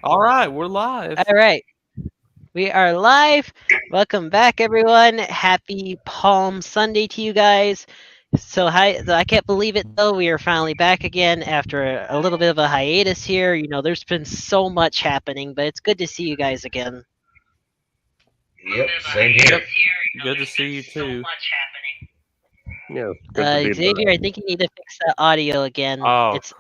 All right, we're live. All right, we are live. Welcome back, everyone. Happy Palm Sunday to you guys. I can't believe it though. We are finally back again after a little bit of a hiatus here. There's been so much happening, but it's good to see you guys again. Yep, same here. Yep. Good to see you too. Yeah, good to be Xavier, back. I think you need to fix the audio again. Oh, It's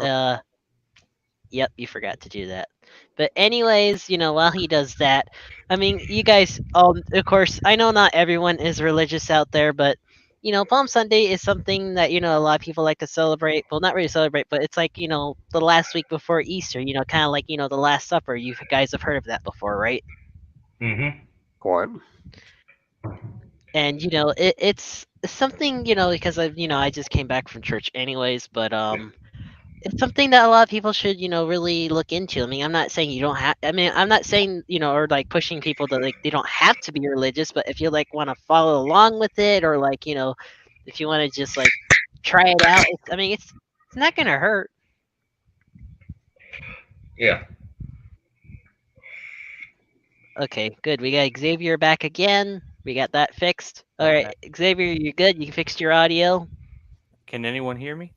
Yep, you forgot to do that. But anyways, while he does that, I mean, you guys, of course, I know not everyone is religious out there, but Palm Sunday is something that a lot of people like to celebrate. Well, not really celebrate, but it's like the last week before Easter. Kind of like the Last Supper. You guys have heard of that before, right? Mm-hmm. Quite. And it's something because I just came back from church anyways, but it's something that a lot of people should, really look into. I mean, I'm not saying you don't have. I mean, I'm not saying or like pushing people to like they don't have to be religious, but if you like want to follow along with it, or like if you want to just like try it out, I mean, it's not gonna hurt. Yeah. Okay, good. We got Xavier back again. We got that fixed. All right, Xavier, you good? You fixed your audio. can anyone hear me?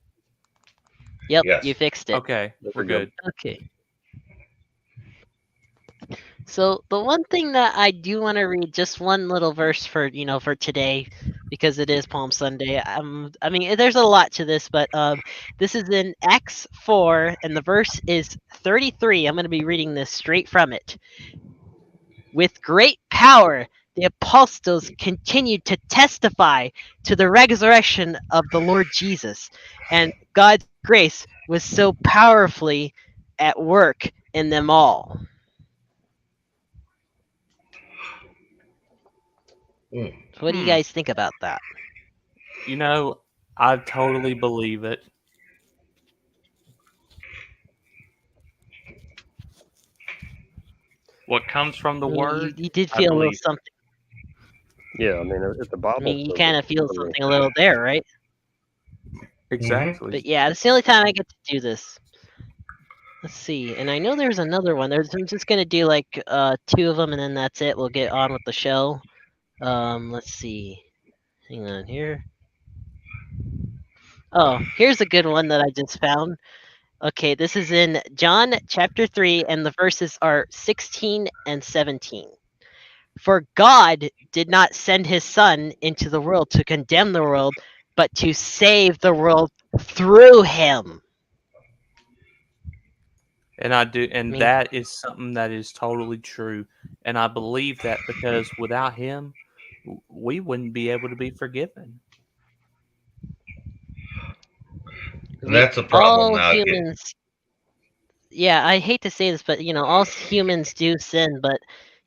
Yep, you Yes. fixed it. Okay, we're We're good. good. Okay. So the one thing that I do want to read, just one little verse for for today, because it is Palm Sunday. I mean, there's a lot to this, but this is in Acts 4, and the verse is 33. I'm going to be reading this straight from it. With great power, the apostles continued to testify to the resurrection of the Lord Jesus, and God's grace was so powerfully at work in them all. Mm. So what do you Hmm. guys think about that? You know, I totally believe it. What comes from the I mean, you, word, you did I feel a little believe it. something. Yeah, I mean, if the I Bible mean, you says it, kind of feel certainly. something a little there, right? Mm-hmm. Exactly. But yeah, it's the only time I get to do this. Let's see, and I know there's another one. I'm just gonna do like two of them, and then that's it. We'll get on with the show. Let's see. Hang on here. Oh, here's a good one that I just found. Okay, this is in John chapter 3, and the verses are 16 and 17. For God did not send his Son into the world to condemn the world, but to save the world through him. And I do, I and mean, that is something that is totally true. And I believe that because without him, we wouldn't be able to be forgiven. And we that's a problem all now. humans, yeah, I hate to say this, but all humans do sin, but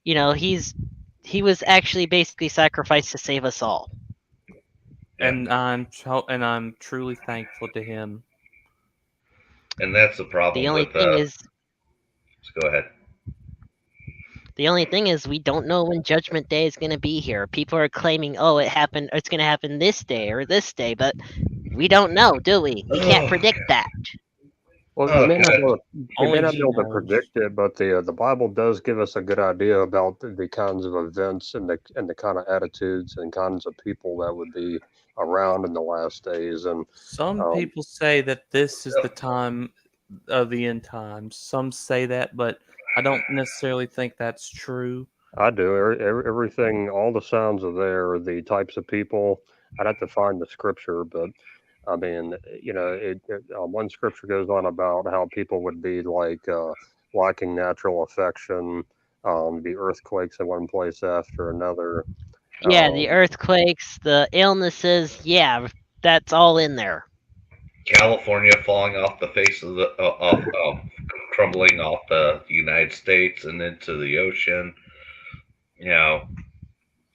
he was actually basically sacrificed to save us all. Yeah. And I'm truly thankful to him. And that's the The problem only with. thing is, Let's go ahead. we don't know when Judgment Day is going to be here. People are claiming, oh, it happened, it's going to happen this day or this day, but we don't know, do we? We can't Oh, predict that. Well, oh God. we may Only not be he able to knows. predict it, but the Bible does give us a good idea about the kinds of events and the kind of attitudes and kinds of people that would be around in the last days. And Some um, people say that this is the Yep. time of the end times. Some say that, but I don't necessarily think that's true. I do everything. All the signs are there. The types of people. I'd have to find the scripture, but I mean, one scripture goes on about how people would be like lacking natural affection, the earthquakes in one place after another. Yeah, the Um, earthquakes, the illnesses, yeah, that's all in there. California falling off the face of the off, crumbling off the United States and into the ocean. You know,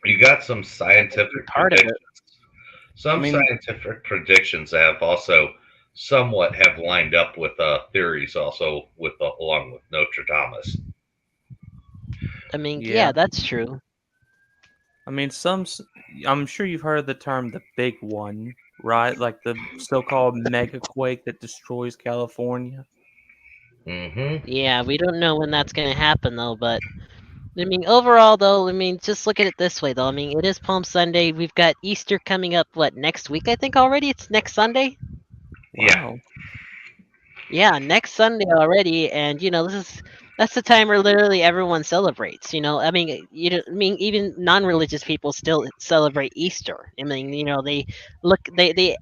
you got some Be scientific part of it. predictions. I Some mean, scientific predictions have also somewhat have lined up with theories also with along with Notre Dame. I mean, yeah, yeah. that's true. I mean, I'm sure you've heard of the term the big one, right? Like the so-called mega quake that destroys California. Mm-hmm. Yeah, we don't know when that's gonna happen though, but I mean, overall though, I mean, just look at it this way though. I mean, it is Palm Sunday. We've got Easter coming up. What, next week? I think already. It's next Sunday. Yeah. Wow. Yeah, next Sunday already, and that's the time where literally everyone celebrates. I mean, I mean, even non-religious people still celebrate Easter. I mean, they look, they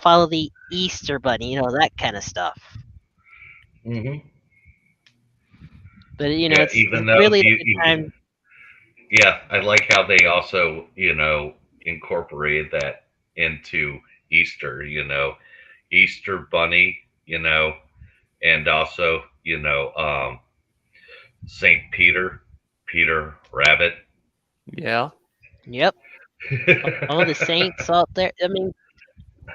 follow the Easter bunny, that kind of stuff. Mm-hmm. But Yeah. it's Even though really a good time. yeah, I like how they also, incorporated that into Easter, Easter bunny, and also, Saint Peter, Peter Rabbit. Yeah. Yep, all the saints out there. I mean,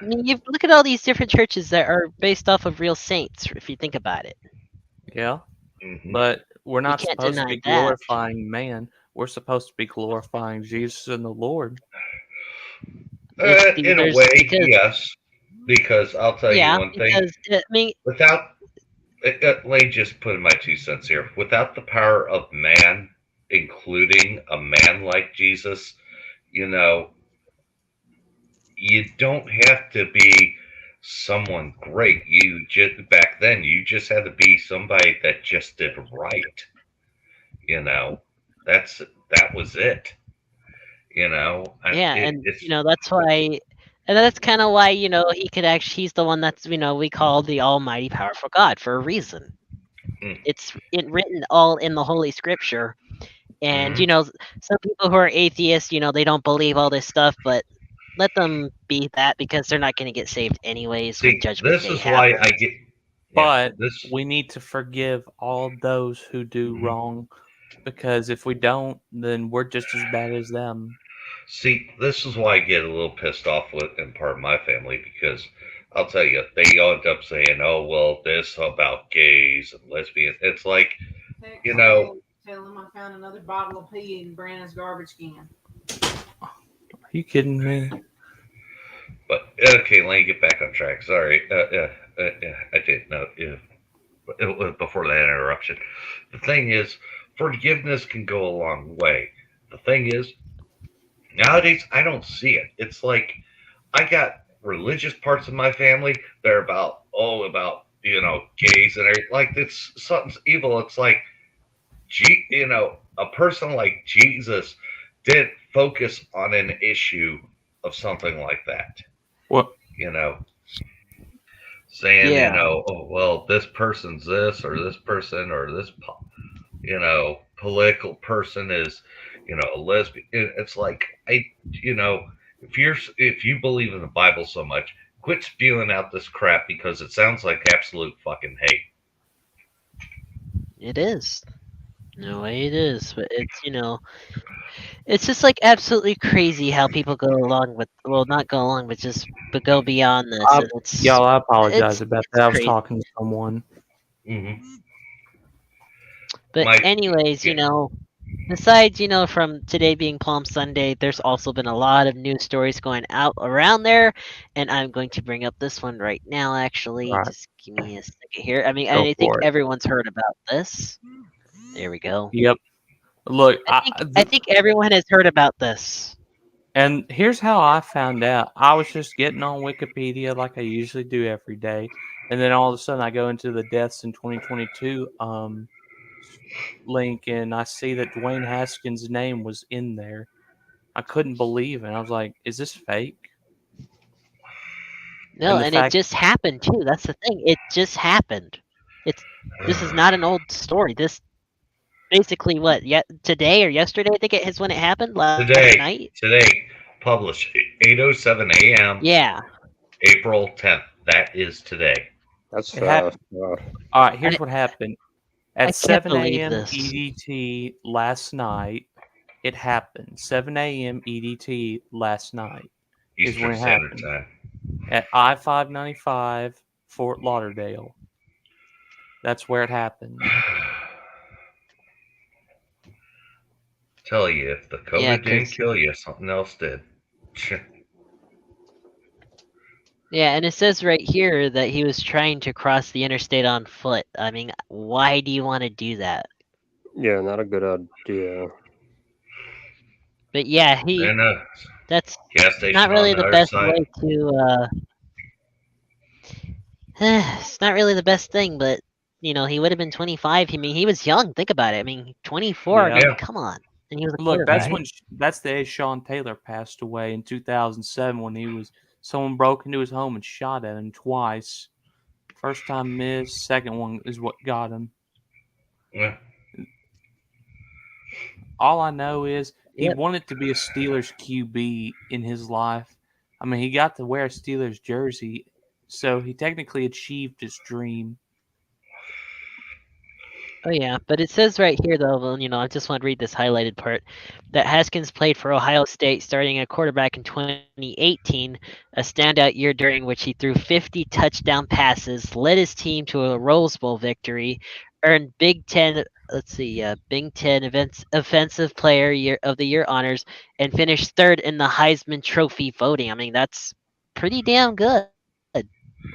you look at all these different churches that are based off of real saints. If you think about it, Yeah. Mhm. But we're you not can't supposed to deny be that. glorifying man. We're supposed to be glorifying Jesus and the Lord. In a There's way, because yes, because I'll tell you yeah, one thing. because I mean, Without, let me just put in my 2 cents here. Without the power of man, including a man like Jesus, you know, you don't have to be someone great. You just back then, you just had to be somebody that just did right. You know, that's that was it. And yeah, it, and it's that's why, and that's kind of why he could actually he's the one that's we call the Almighty Powerful God for a reason. mm, It's written all in the Holy Scripture, and mhm. some people who are atheists, they don't believe all this stuff, but let them be that because they're not going to get saved anyways when See, Judgment this Day is why I happens. get. Yeah, But this. we need to forgive all those who do Mhm. wrong, because if we don't, then we're just as bad as them. See, this is why I get a little pissed off with in part of my family because I'll tell you, they end up saying, "Oh, well, this about gays and lesbians." It's like, you Text know, Dave, tell him I found another bottle of pee in Brandon's garbage can. Are you kidding me? but okay, let me get back on track. Sorry, I didn't know if it was before that interruption. The thing is, forgiveness can go a long way. The thing is, nowadays I don't see it. It's like I got religious parts of my family that are about about gays and everything. Like it's something's evil. It's like a person like Jesus didn't focus on an issue of something like that. What? You know, saying Yeah, oh well, this person's this or this person or this political person is a lesbian. It's like you know if you believe in the Bible so much, quit spewing out this crap because it sounds like absolute fucking hate. it is. No way it is, but it's just like absolutely crazy how people go along with, well, not go along, but go beyond this, I, and y'all, I it's apologize about it's that. I was crazy. talking to someone. Hmm. But My anyways, yeah. besides from today being Palm Sunday, there's also been a lot of news stories going out around there, and I'm going to bring up this one right now. Actually, Right. just give me a second here. I mean, Go I think for it. everyone's heard about this. There we go. Yep. Look, I think everyone has heard about this. and here's how I found out. I was just getting on Wikipedia like I usually do every day, and then all of a sudden I go into the deaths in 2022 link, and I see that Dwayne Haskins' name was in there. I couldn't believe it. I was like, "Is this fake?" No, And the and it fact, just happened too. That's the thing. It just happened. This is not an old story. This basically what? Yeah, today or yesterday I think it is when it happened last today night. today published 8:07 a.m. Yeah, April 10th. That is today. That's it happened. fast. All right, and here's what happened. I At can't 7 believe a.m. this. EDT last night, it happened. 7 a.m. EDT last night is when Eastern it Standard happened. Time. At I-595, Fort Lauderdale. That's where it happened. Tell you, if the Yeah, COVID didn't cause kill you, something else did. Yeah, and it says right here that he was trying to cross the interstate on foot. I mean, why do you want to do that? Yeah, not a good idea. But yeah, And that's gas not station on really the the other best side. way to it's not really the best thing, but he would have been 25. I mean, he was young. Think about it. I mean, 24. I Yeah. mean, Yeah. come on. And he was a Look, that's quarterback. that's the day Sean Taylor passed away in 2007 when someone broke into his home and shot at him twice. First time missed, second one is what got him. Yeah. All I know is he Yep. wanted to be a Steelers QB in his life. I mean, he got to wear a Steelers jersey, so he technically achieved his dream. Oh yeah, but it says right here though, well, I just want to read this highlighted part, that Haskins played for Ohio State starting at quarterback in 2018, a standout year during which he threw 50 touchdown passes, led his team to a Rose Bowl victory, earned Big Ten Offensive Player of the Year honors, and finished third in the Heisman Trophy voting. I mean, that's pretty damn good.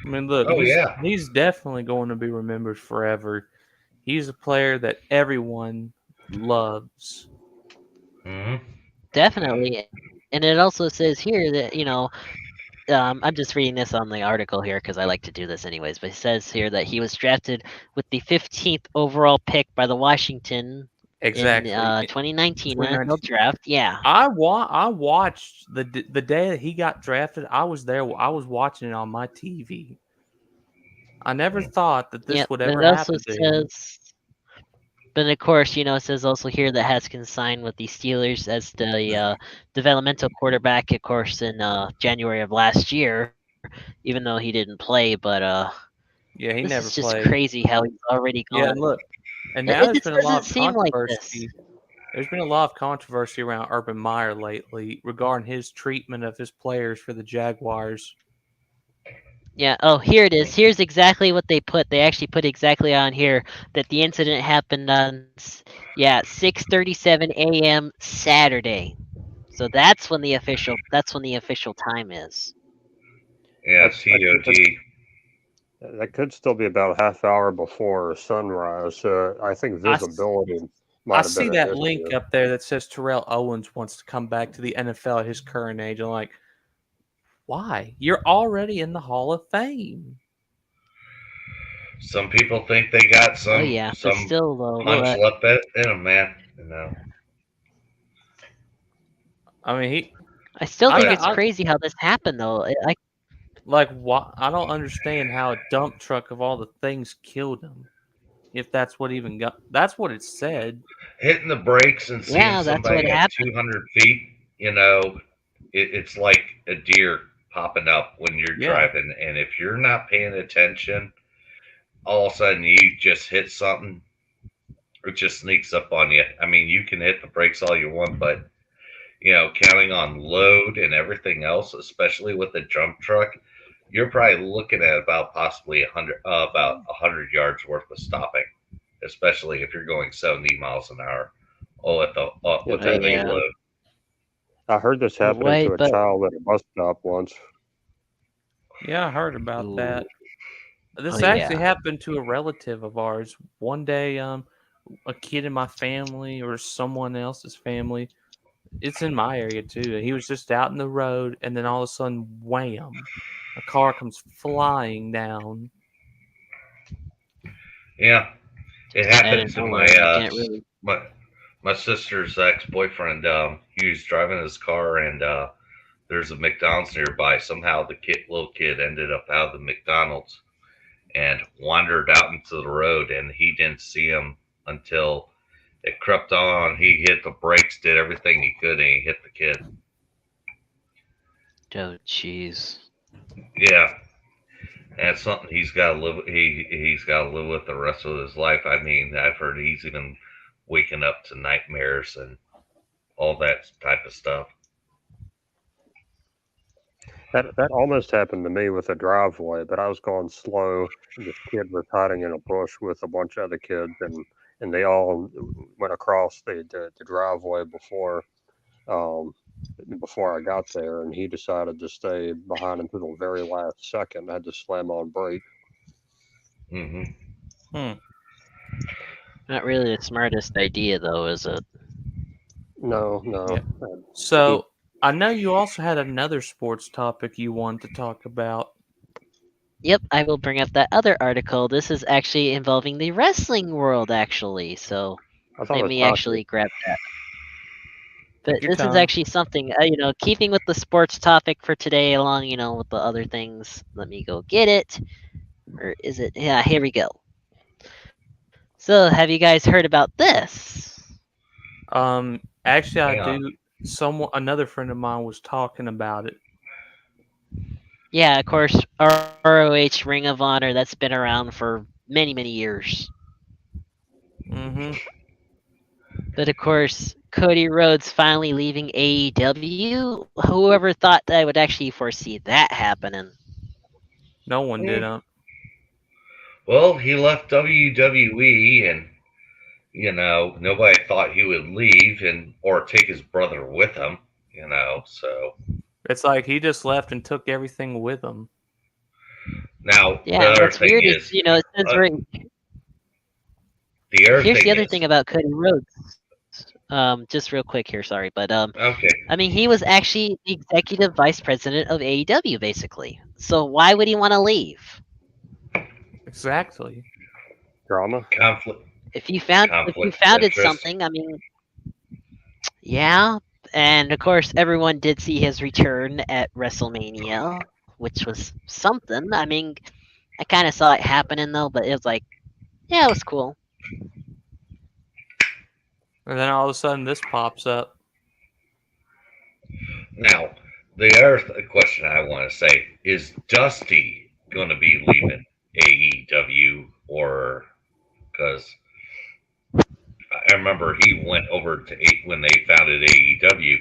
I mean, look, Oh yeah. he's definitely going to be remembered forever. He's a player that everyone loves. Hmm. Definitely. And it also says here that, I'm just reading this on the article here because I like to do this anyways, but it says here that he was drafted with the 15th overall pick by the Washington Exactly. in 2019 NFL 2019. draft. Yeah. I watched the day that he got drafted. I was there. I was watching it on my TV. I never thought that Yep. this would But ever it also happen to him. says, but of course, it says also here that Haskins signed with the Steelers as the developmental quarterback, of course, in January of last year, even though he didn't play. But Yeah, he this never is just played. crazy how he's already Yeah, gone. and look, and It, now it there's just been a lot doesn't of seem like this. controversy. There's been a lot of controversy around Urban Meyer lately regarding his treatment of his players for the Jaguars. Yeah. Oh, here it is. Here's exactly what they put. They actually put exactly on here that the incident happened on 6:37 a.m. Saturday. So that's when the official time is. Yeah. That's COT. that could still be about a half hour before sunrise. I think I, visibility I might have see been an that link issue. up there that says Terrell Owens wants to come back to the NFL at his current age. I'm like, why? You're already in the Hall of Fame. Some people think they got Oh yeah, but some still though, punch left in them, man. I mean, I still I think But it's got crazy how this happened though. why? I don't understand how a dump truck of all the things killed him. If that's what even got, that's what it said. hitting the brakes and seeing Yeah, that's what somebody at happened. 200 feet, it's like a deer popping up when you're Yeah, driving. And if you're not paying attention, all of a sudden you just hit something, it just sneaks up on you. I mean, you can hit the brakes all you want, but counting on load and everything else, especially with a jump truck, you're probably looking at about possibly 100 yards worth of stopping, especially if you're going 70 miles an hour. Oh, Yeah, with a heavy Yeah. load. I heard this But happening to wait, a but child at a bus stop once. yeah, I heard about ooh, that. This oh actually yeah. happened to a relative of ours. One day, a kid in my family or someone else's family. It's in my area too. He was just out in the road, and then all of a sudden, wham! A car comes flying down. Yeah, it Out happened of to nowhere. You can't really. my my sister's ex-boyfriend. He was driving his car, and there's a McDonald's nearby. Somehow the little kid ended up out of the McDonald's and wandered out into the road, and he didn't see him until it crept on. He hit the brakes, did everything he could, and he hit the kid. Oh jeez. Yeah, and it's something he's got to live. He's got to live with the rest of his life. I mean, I've heard he's even waking up to nightmares and all that type of stuff. That almost happened to me with a driveway, but I was going slow. And this kid was hiding in a bush with a bunch of other kids, and they all went across the driveway before before I got there, and he decided to stay behind until the very last second. I had to slam on brake. Hmm. Not really the smartest idea, though, is it? No, no. Yeah. So I know you also had another sports topic you wanted to talk about. Yep, I will bring up that other article. This is actually involving the wrestling world, actually. So I thought it let was me hockey. actually grab that. But Take your this is time. actually something, keeping with the sports topic for today, along, with the other things. Let me go get it. Or is it? Yeah, here we go. So, have you guys heard about this? Actually, I Hang on. do. Another friend of mine was talking about it. Yeah, of course, ROH Ring of Honor, that's been around for many, many years. Mm-hmm. But of course, Cody Rhodes finally leaving AEW. Whoever thought that I would actually foresee that happening? No one did. Well, he left WWE, and nobody thought he would leave or take his brother with him. So It's like he just left and took everything with him. now Yeah, the other what's thing weird is, is, it says right. Here's the other thing about Cody Rhodes. Just real quick here, sorry, but okay. I mean, he was actually the executive vice president of AEW, basically. So why would he want to leave? Exactly. Drama. Conflict. If you founded interest. something, I mean, yeah. And of course, everyone did see his return at WrestleMania, which was something. I mean, I kind of saw it happening though, but it was like, yeah, it was cool. And then all of a sudden, this pops up. Now, the other question I want to say is Dusty going to be leaving AEW, or because I remember he went over to when they founded AEW,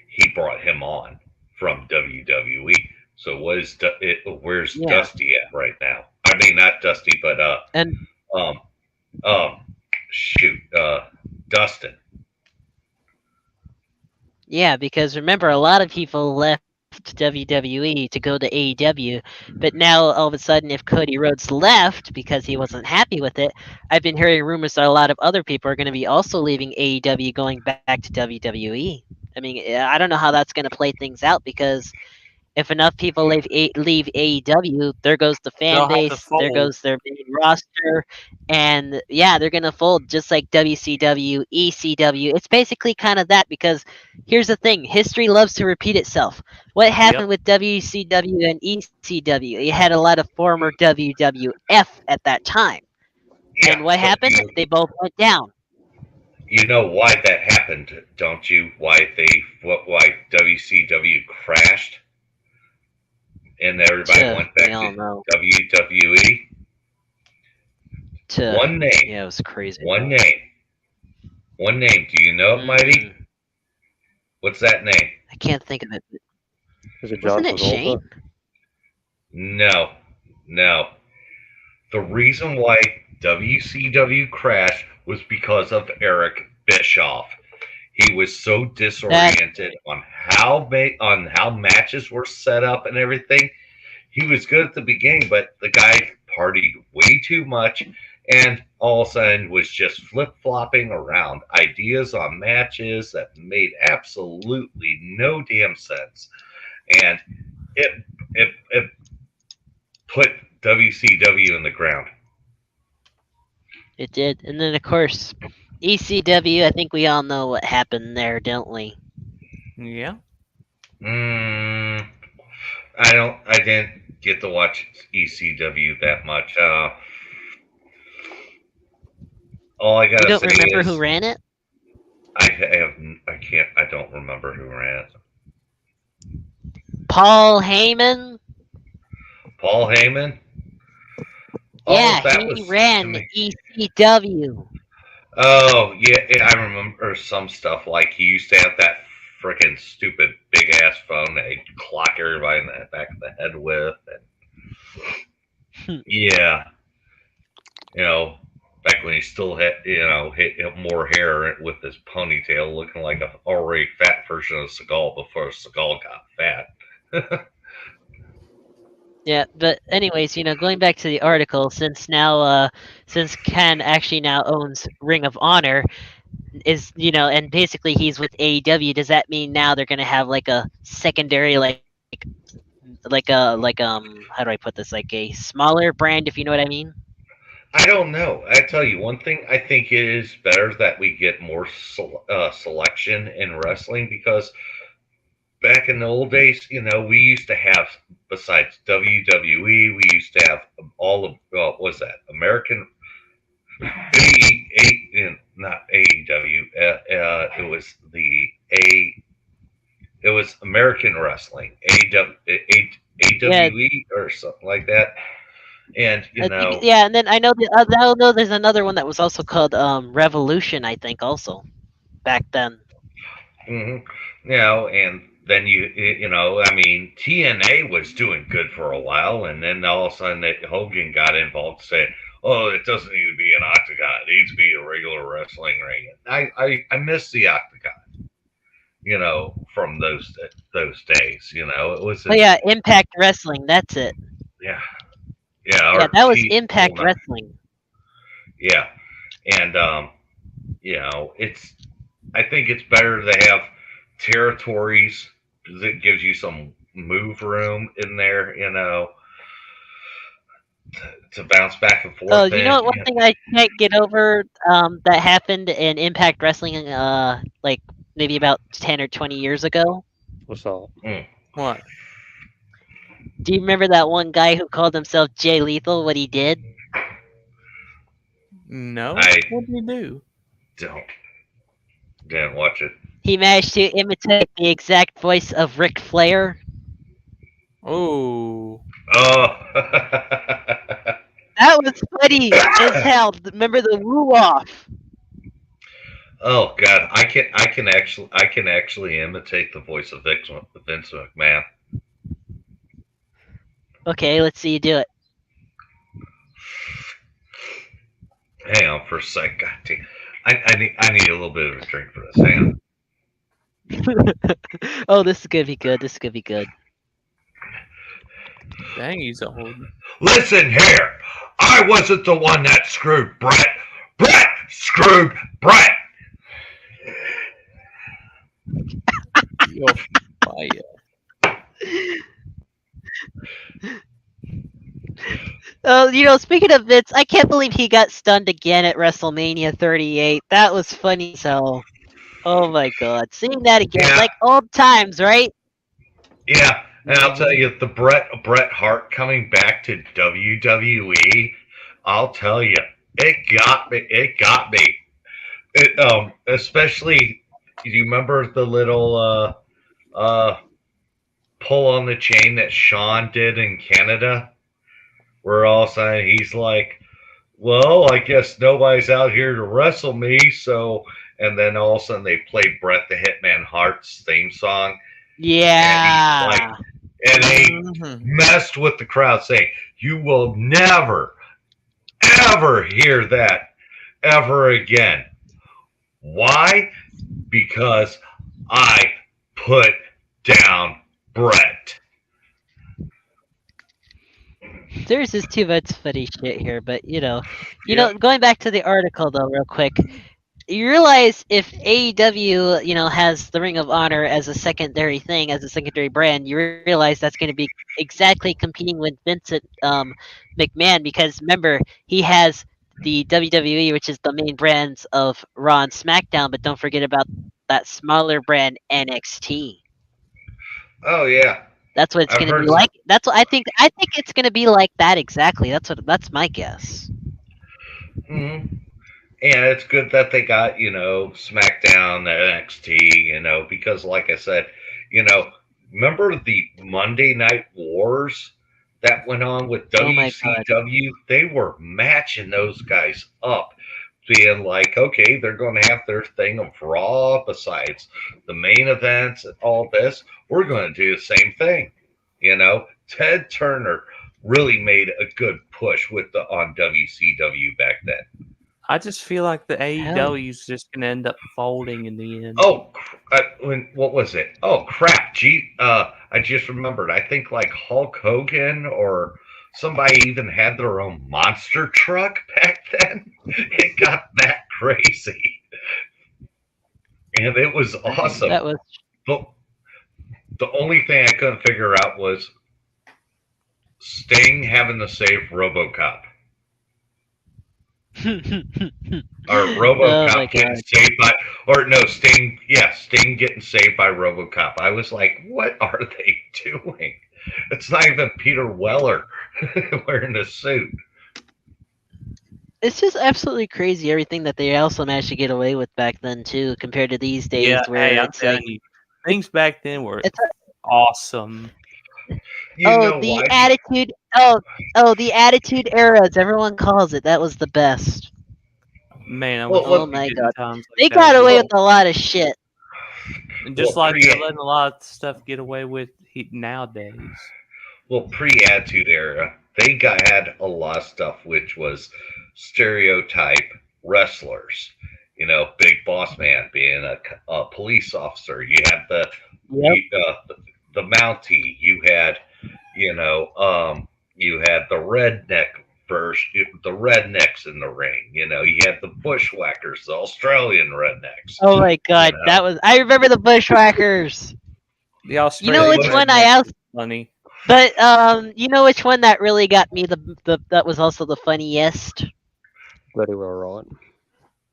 he brought him on from WWE. So where's Yeah. Dusty at right now? I mean, not Dusty, but And Dustin. yeah, because remember, a lot of people left WWE to go to AEW, but now all of a sudden, if Cody Rhodes left because he wasn't happy with it, I've been hearing rumors that a lot of other people are going to be also leaving AEW, going back to WWE. I mean, I don't know how that's going to play things out, because if enough people leave AEW, there goes the fan They'll have to base, there fold. goes their main roster, and yeah, they're gonna fold just like WCW, ECW. It's basically kind of that, because here's the thing: history loves to repeat itself. What happened with WCW and ECW? You had a lot of former WWF at that time, Yeah, and what but happened? They both went down. You know why that happened, don't you? Why WCW crashed and everybody went back We all to know. WWE? One name. Yeah, it was crazy. One name. One name. Do you know it, Mighty? What's that name? I can't think of it. Is it John Wasn't it Shane? No. The reason why WCW crashed was because of Eric Bischoff. He was so disoriented on how matches were set up and everything. He was good at the beginning, but the guy partied way too much, and all of a sudden was just flip-flopping around ideas on matches that made absolutely no damn sense. And it put WCW in the ground. It did. And then, of course, ECW, I think we all know what happened there, don't we? Yeah. I didn't get to watch ECW that much. All I gotta You don't say remember is who ran it? I don't remember who ran it. Paul Heyman? Paul Heyman? Yeah, that he was ran ECW. Oh, yeah, I remember some stuff. Like, he used to have that freaking stupid big-ass phone that he'd clock everybody in the back of the head with. And, yeah. Back when he still had, had more hair with his ponytail, looking like a already fat version of Seagal before Seagal got fat. Yeah, but anyways, going back to the article, since Ken actually now owns Ring of Honor, and basically he's with AEW, does that mean now they're gonna have like a secondary, how do I put this, like a smaller brand, if you know what I mean? I don't know. I tell you one thing. I think it is better that we get more selection in wrestling because back in the old days, we used to have, besides WWE, we used to have all of what was that American not AEW. It was it was American Wrestling, AWE or something like that. And yeah, and then I know there's another one that was also called Revolution, I think, also back then. and then I mean, TNA was doing good for a while, and then all of a sudden Hogan got involved, saying, "Oh, it doesn't need to be an octagon; it needs to be a regular wrestling ring." I miss the octagon, from those days. It was. Oh yeah, Impact Wrestling. That's it. Yeah. Yeah, that was Impact Wrestling. Yeah, and I think it's better to have territories because it gives you some move room in there, to bounce back and forth. Oh, one thing I can't get over that happened in Impact Wrestling, like maybe about 10 or 20 years ago. What's up? What? Do you remember that one guy who called himself Jay Lethal? What he did? No. I What did he do? Didn't watch it. He managed to imitate the exact voice of Ric Flair. Oh. That was funny as hell. Remember the woo off? Oh God, I can actually imitate the voice of Vince McMahon. Okay, let's see you do it. Hang on for a sec. God damn. I need a little bit of a drink for this. Hang on. Oh, this is gonna be good. This is gonna be good. Dang, he's old. Listen here. I wasn't the one that screwed Brett. Brett screwed Brett. Yo, fire. Oh, speaking of Vince, I can't believe he got stunned again at WrestleMania 38. That was funny. So, oh my God, seeing that again, Yeah. like old times, right? Yeah, and I'll tell you, the Bret Hart coming back to WWE, I'll tell you, it got me. It got me. Especially, do you remember the little pull on the chain that Shawn did in Canada? Where all of a sudden he's like, well, I guess nobody's out here to wrestle me, so, and then all of a sudden they played Bret the Hitman Hart's theme song. Yeah. And he messed with the crowd saying, you will never, ever hear that ever again. Why? Because I put down Bret. There's just too much funny shit here, but going back to the article though, real quick, you realize if AEW, has the Ring of Honor as a secondary thing, as a secondary brand, you realize that's going to be exactly competing with Vincent McMahon, because remember, he has the WWE, which is the main brands of Raw and SmackDown, but don't forget about that smaller brand NXT. Oh yeah. That's what it's going to be like. That's what I think. I think it's going to be like that exactly. That's my guess. Mm-hmm. And it's good that they got, SmackDown, NXT, because like I said, remember the Monday Night Wars that went on with WCW? They were matching those guys up, being like, okay, they're going to have their thing of Raw besides the main events and all this. We're going to do the same thing. Ted Turner really made a good push on WCW back then. I just feel like the AEW is just gonna end up folding in the end. Oh, what was it? Oh crap! I just remembered. I think like Hulk Hogan or somebody even had their own monster truck back then. It got that crazy, and it was awesome. That was The only thing I couldn't figure out was Sting having to save RoboCop. Or Oh my RoboCop getting God. saved by, or no, Sting, yeah, Sting getting saved by RoboCop. I was like, what are they doing? It's not even Peter Weller wearing a suit. It's just absolutely crazy everything that they also managed to get away with back then too, compared to these days Yeah, where hey, I'm it's telling like you, things back then were it's awesome. You know the why? attitude the attitude era as everyone calls it. That was the best. Man, I Well, was Oh lucky my getting God. times like They that got away again. with a lot of shit. And just well, like they're letting a lot of stuff get away with nowadays. pre-Attitude Era, they had a lot of stuff which was stereotype wrestlers. You know, Big Boss Man being a police officer. You had Yep. the Mountie. You had the redneck version, the rednecks in the ring. You know, you had the bushwhackers, the Australian rednecks. Oh my God, You know? I remember the Bushwhackers. The Australian which one I redneck asked- was funny. But you know which one that really got me the that was also the funniest? Very well right.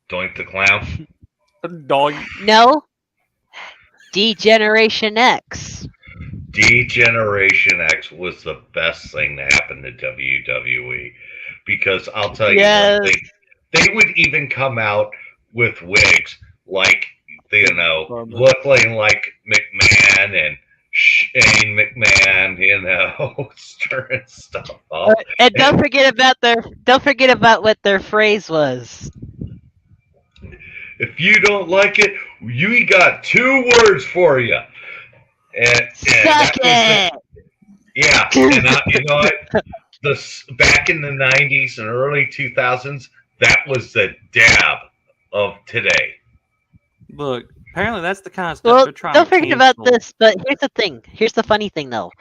Doink the Clown. Dog. No? D-Generation X. D-Generation X was the best thing that happened to WWE because I'll tell you Yes. one thing. They would even come out with wigs like, looking like McMahon and Shane McMahon, stirring stuff up. And don't forget about what their phrase was. If you don't like it, we got 2 words for you. And Suck that was it! Yeah, and you know what? Back in the 90s and early 2000s, that was the dab of today. Look, apparently that's the kind of stuff Well, they're trying don't to forget about cancel. this, but here's the thing. Here's the funny thing, though.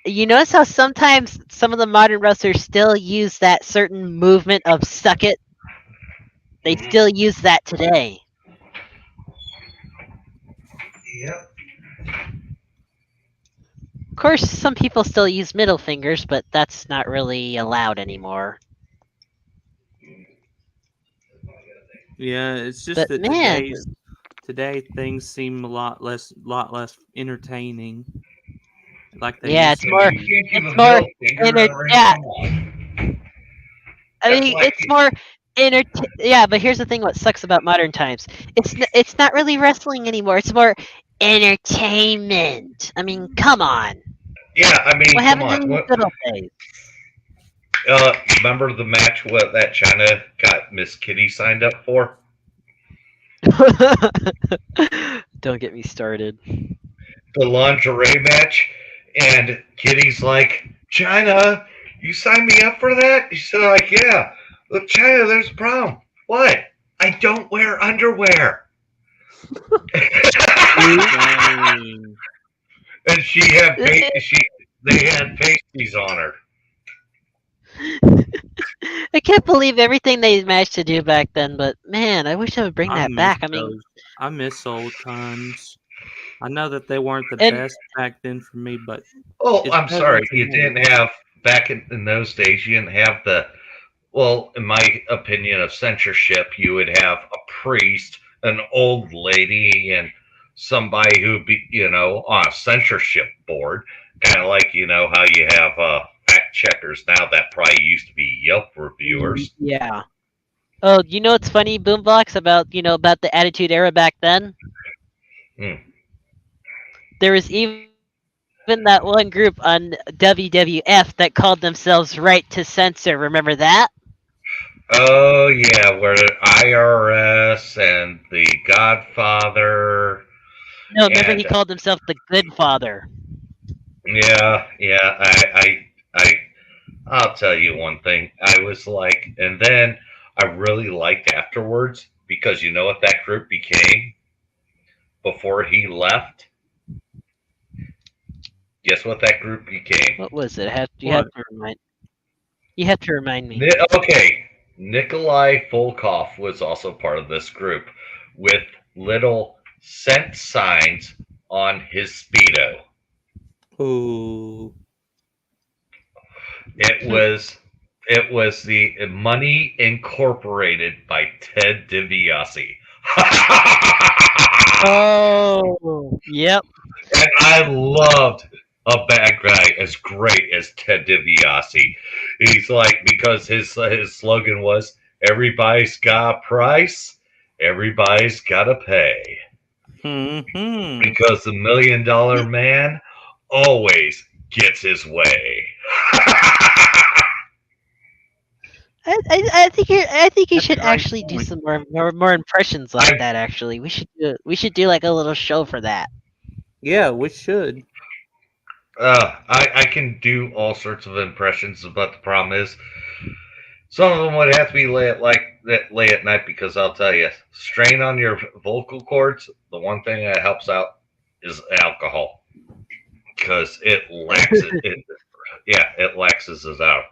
You notice how sometimes some of the modern wrestlers still use that certain movement of suck it? They still use that today. Yep. Of course, some people still use middle fingers, but that's not really allowed anymore. Yeah, it's just But that man, today things seem a lot less entertaining. Like they yeah, used it's to more. be. You can't give it's a more middle finger in enter- a ring, yeah. come on. I That's mean, like- it's more yeah, but here's the thing: what sucks about modern times? It's not really wrestling anymore. It's more entertainment. I mean, come on. Yeah, I mean, What come happened on. in the good old days? Remember the match that China got Miss Kitty signed up for? Don't get me started. The lingerie match, and Kitty's like, China, you signed me up for that? She's like, yeah. Look, China, there's a problem. What? I don't wear underwear. Dang. And they had pasties on her. I can't believe everything they managed to do back then, but man, I wish I would bring that miss back. I mean, those. I miss old times. I know that they weren't the And- best back then for me, but Oh, It's I'm better sorry. than You today. didn't have, back in those days, you didn't have in my opinion of censorship, you would have a priest, an old lady, and somebody who'd be, on a censorship board. Kind of like, how you have fact checkers now that probably used to be Yelp reviewers. yeah. Oh, you know what's funny, Boombox, about the Attitude Era back then? Hmm. There was even that one group on WWF that called themselves Right to Censor. Remember that? Oh, yeah, where the IRS and the Godfather. No, remember And- he called himself the Good Father. Yeah. I'll tell you one thing. I was like, and then I really liked afterwards, because you know what that group became before he left? Guess what that group became? What was it? You What? have to remind. You have to remind me. Okay, Nikolai Volkov was also part of this group with little cent signs on his Speedo. Ooh. It was the Money Incorporated by Ted DiBiase. Oh, yep. And I loved a bad guy as great as Ted DiBiase. He's like, because his slogan was, "Everybody's got a price, everybody's got to pay." Hmm. Because the $1 Million Man always gets his way. I think you That's should a great actually do point. some more impressions like I- that. Actually, we should do like a little show for that. Yeah, we should. I can do all sorts of impressions, but the problem is, some of them would have to be late at night, because I'll tell you, strain on your vocal cords. The one thing that helps out is alcohol, because it laxes it. Yeah, it laxes us out.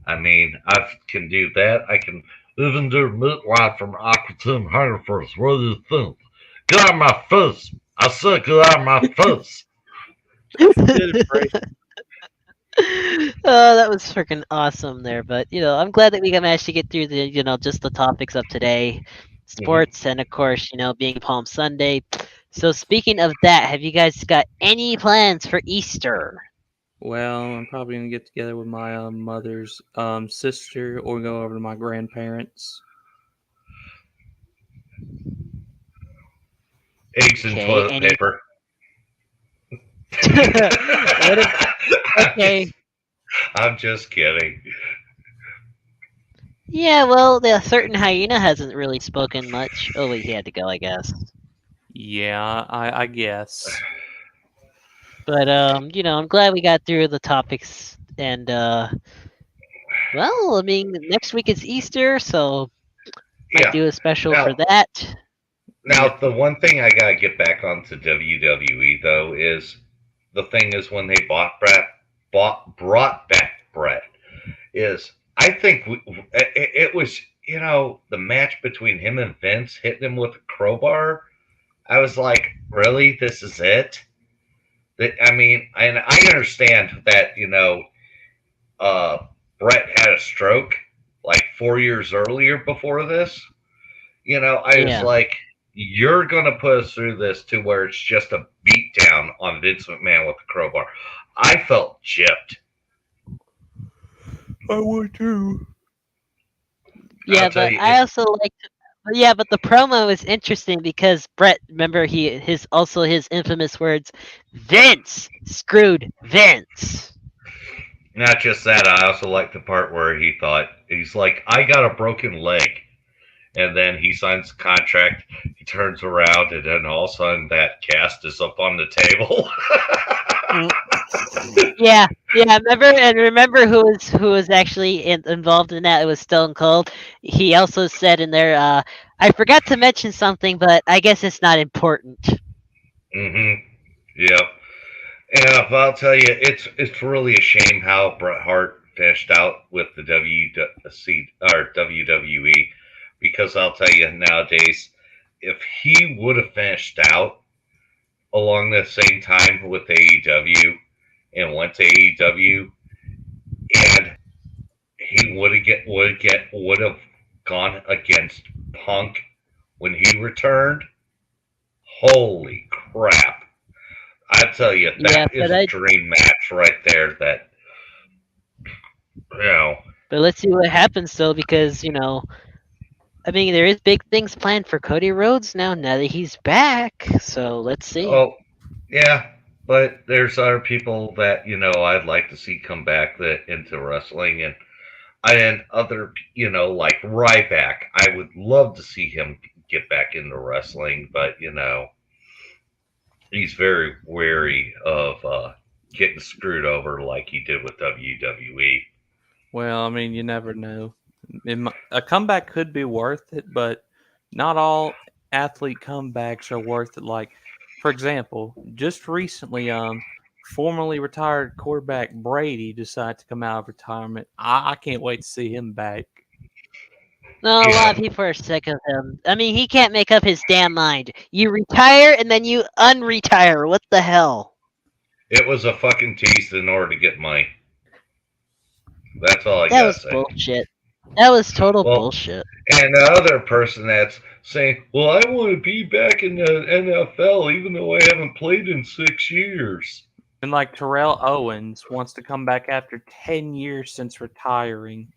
I mean, I can do that. I can even do Midwife from Aqua Teen Hunger first. What do you think? Get out of my face! I said, get out of my face! Good impression. Oh, that was freaking awesome there. But I'm glad that we managed to get through the just the topics of today, sports, and of course being Palm Sunday. So speaking of that, have you guys got any plans for Easter? Well, I'm probably gonna get together with my mother's sister, or go over to my grandparents. Eggs and Okay, toilet any- paper. What Okay. I'm just kidding. Yeah, well, the certain hyena hasn't really spoken much. Oh wait, he had to go, I guess. Yeah, I guess. But I'm glad we got through the topics, and well, I mean, next week is Easter, so might Yeah. do a special Now- for that. Now, the one thing I gotta get back onto WWE though is, the thing is, when they brought back Brett, is, I think it was, the match between him and Vince, hitting him with a crowbar. I was like, really, this is it? I mean, and I understand that Brett had a stroke like 4 years earlier before this. I was Yeah. like, you're going to put us through this to where it's just a beatdown on Vince McMahon with a crowbar. I felt gypped. I would too. Yeah, I'll tell but you, I also liked. Yeah, but the promo is interesting because Brett, remember his infamous words, Vince screwed Vince. Not just that, I also like the part where he's like, I got a broken leg. And then he signs the contract, he turns around, and then all of a sudden that cast is up on the table. Yeah. Remember who was actually involved in that? It was Stone Cold. He also said in there, I forgot to mention something, but I guess it's not important. Mm-hmm. Yep. Yeah, but I'll tell you, it's really a shame how Bret Hart finished out with the WWE, because I'll tell you, nowadays, if he would have finished out along the same time with AEW and went to AEW, and he would have gone against Punk when he returned, holy crap. I tell you, that is a dream match right there. But let's see what happens though, because I mean, there is big things planned for Cody Rhodes now that he's back. So let's see. Oh, yeah, but there's other people that I'd like to see come back into wrestling, and other like Ryback. I would love to see him get back into wrestling, but he's very wary of getting screwed over like he did with WWE. Well, I mean, you never know. A comeback could be worth it, but not all athlete comebacks are worth it. Like, for example, just recently, formerly retired quarterback Brady decided to come out of retirement. I can't wait to see him back. No, a lot Yeah. of people are sick of him. I mean, he can't make up his damn mind. You retire and then you unretire. What the hell? It was a fucking tease in order to get money. That's all I That gotta was say. bullshit. That was total Well, bullshit. and the other person that's saying, "Well, I want to be back in the NFL, even though I haven't played in 6 years." And like Terrell Owens wants to come back after 10 years since retiring.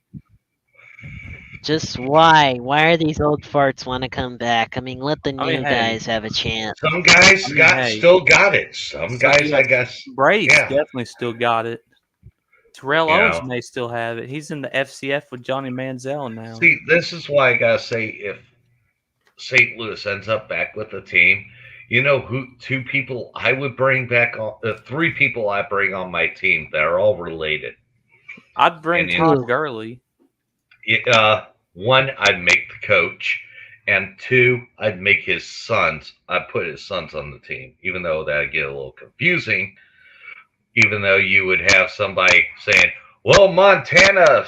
Just why? Why are these old farts want to come back? I mean, let the I mean, new hey. guys have a chance. Some guys Hey. still got it. Some guys, yeah, I guess, Brady's yeah. definitely still got it. Terrell You Owens know. may still have it. He's in the FCF with Johnny Manziel now. See, this is why I gotta say, if St. Louis ends up back with the team, you know who? Two people I would bring back on. Three people I bring on my team that are all related. I'd bring And you- Todd Gurley. One, I'd make the coach, and two, I'd make his sons. I'd put his sons on the team, even though that'd get a little confusing. Even though you would have somebody saying, "Well, Montana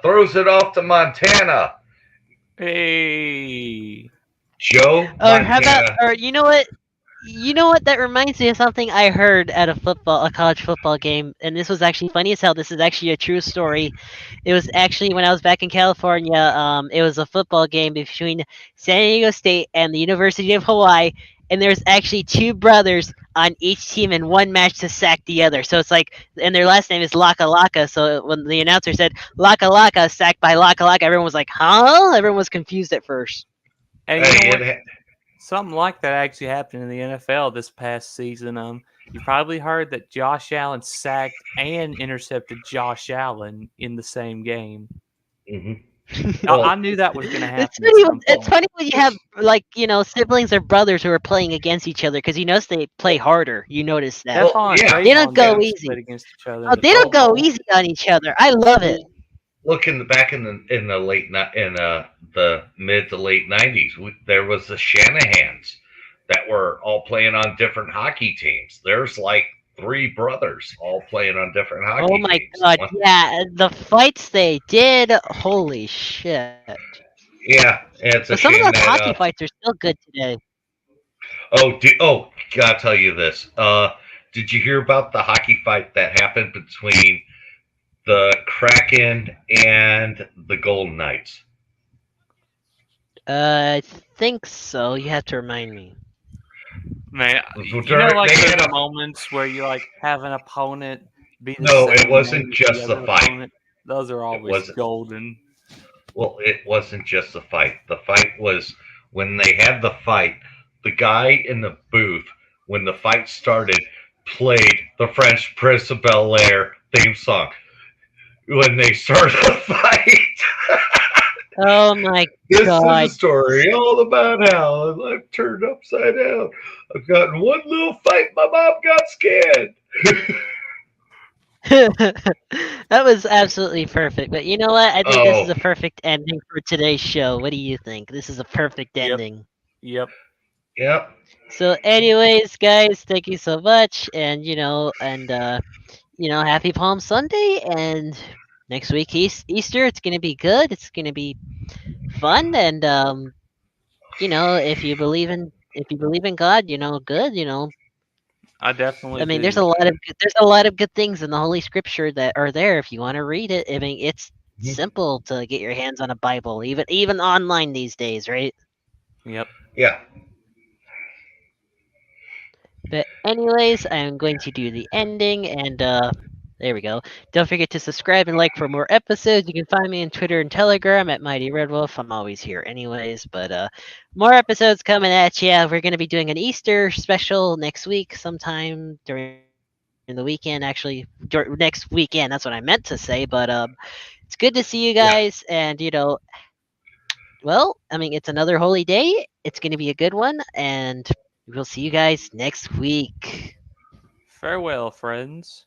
throws it off to Montana." Hey. Joe Or Montana. how about? Or you know what? You know what? That reminds me of something I heard at a college football game, and this was actually funny as hell. This is actually a true story. It was actually when I was back in California. It was a football game between San Diego State and the University of Hawaii, and there's actually two brothers on each team, and one matched to sack the other. So it's like, and their last name is Laka Laka. So when the announcer said Laka Laka sacked by Laka Laka, everyone was like, "Huh?" Everyone was confused at first. And you Hey, know what? Something like that actually happened in the NFL this past season. You probably heard that Josh Allen sacked and intercepted Josh Allen in the same game. mhm. I knew that was going to happen. It's funny when you have siblings or brothers who are playing against each other because they play harder. You notice that. Well, yeah. They don't go Draymond easy. played against each other. Oh, they don't go easy on each other. I love it. Look back in the late the mid to late 90s, there was the Shanahans that were all playing on different hockey teams. There's like three brothers all playing on different hockey Oh my teams. god, yeah, the fights they did, holy shit. Yeah, it's a But some of shame those that hockey fights are still good today. Gotta tell you this. Did you hear about the hockey fight that happened between the Kraken and the Golden Knights? I think so. You have to remind me. Man, Well, like they those had a- moments where you like have an opponent be the No, it same wasn't name as just the other fight. opponent. Those are always wasn't. golden. Well, it wasn't just the fight. The fight was when they had the fight, the guy in the booth, when the fight started, played the French Prince of Bel Air theme song. When they started the fight. Oh my This god. is a story all about how life turned upside down. I've gotten one little fight, my mom got scared. That was absolutely perfect. But you know what? I think this is Oh. a perfect ending for today's show. What do you think? This is a perfect Yep. ending. Yep. Yep. So, anyways, guys, thank you so much, and happy Palm Sunday, and next week Easter. It's gonna be good. It's gonna be fun, and if you believe in God, good. I definitely. I mean, do. there's a lot of good things in the Holy Scripture that are there if you want to read it. I mean, it's simple to get your hands on a Bible, even online these days, right? Yep. Yeah. But anyways, I'm going to do the ending, and there we go. Don't forget to subscribe and like for more episodes. You can find me on Twitter and Telegram at Mighty Red Wolf. I'm always here anyways, but more episodes coming at you. We're going to be doing an Easter special next week sometime during the weekend, actually. Next weekend, that's what I meant to say, but it's good to see you guys, and well, I mean, it's another holy day. It's going to be a good one, and we'll see you guys next week. Farewell, friends.